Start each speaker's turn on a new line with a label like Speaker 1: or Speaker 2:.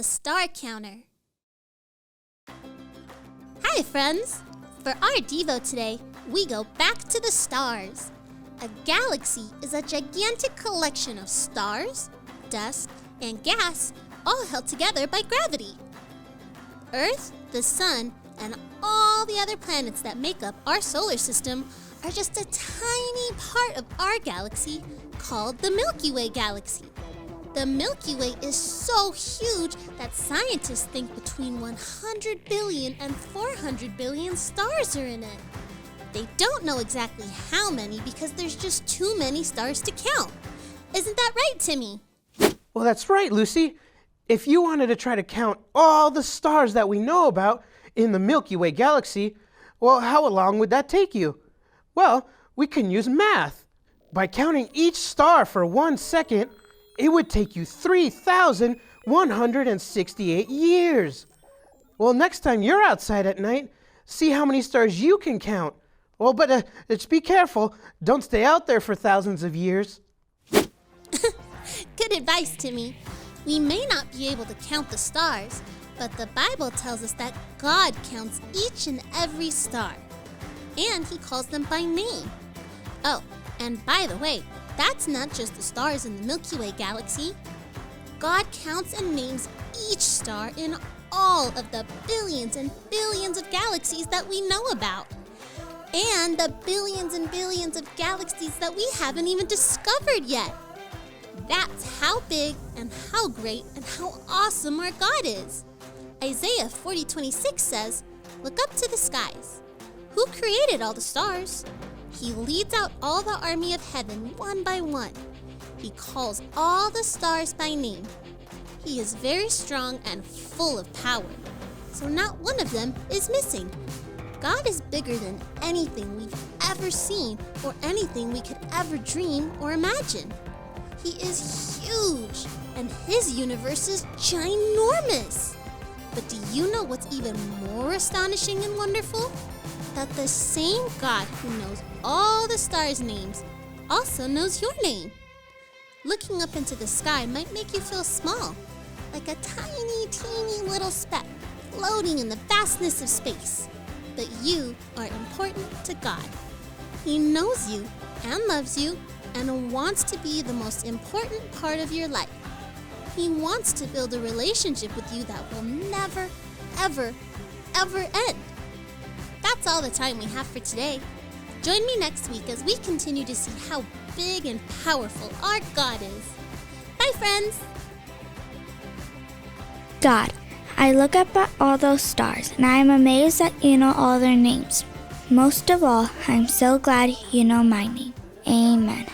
Speaker 1: the Star Counter. Hi friends! For our Devo today, we go back to the stars. A galaxy is a gigantic collection of stars, dust, and gas, all held together by gravity. Earth, the Sun, and all the other planets that make up our solar system are just a tiny part of our galaxy called the Milky Way galaxy. The Milky Way is so huge that scientists think between 100 billion and 400 billion stars are in it. They don't know exactly how many because there's just too many stars to count. Isn't that right, Timmy?
Speaker 2: Well, that's right, Lucy. If you wanted to try to count all the stars that we know about in the Milky Way galaxy, well, how long would that take you? Well, we can use math. By counting each star for 1 second, it would take you 3,168 years. Well, next time you're outside at night, see how many stars you can count. Well, but just be careful. Don't stay out there for thousands of years.
Speaker 1: Good advice, Timmy. We may not be able to count the stars, but the Bible tells us that God counts each and every star. And he calls them by name. Oh, and by the way, that's not just the stars in the Milky Way galaxy. God counts and names each star in all of the billions and billions of galaxies that we know about. And the billions and billions of galaxies that we haven't even discovered yet. That's how big and how great and how awesome our God is. Isaiah 40:26 says, "Look up to the skies. Who created all the stars? He leads out all the army of heaven one by one. He calls all the stars by name. He is very strong and full of power, so not one of them is missing." God is bigger than anything we've ever seen or anything we could ever dream or imagine. He is huge, and his universe is ginormous. But do you know what's even more astonishing and wonderful? That the same God who knows all the stars' names also knows your name. Looking up into the sky might make you feel small, like a tiny, teeny little speck floating in the vastness of space. But you are important to God. He knows you and loves you and wants to be the most important part of your life. He wants to build a relationship with you that will never, ever, ever end. That's all the time we have for today. Join me next week as we continue to see how big and powerful our God is. Bye, friends!
Speaker 3: God, I look up at all those stars, and I am amazed that you know all their names. Most of all, I'm so glad you know my name. Amen.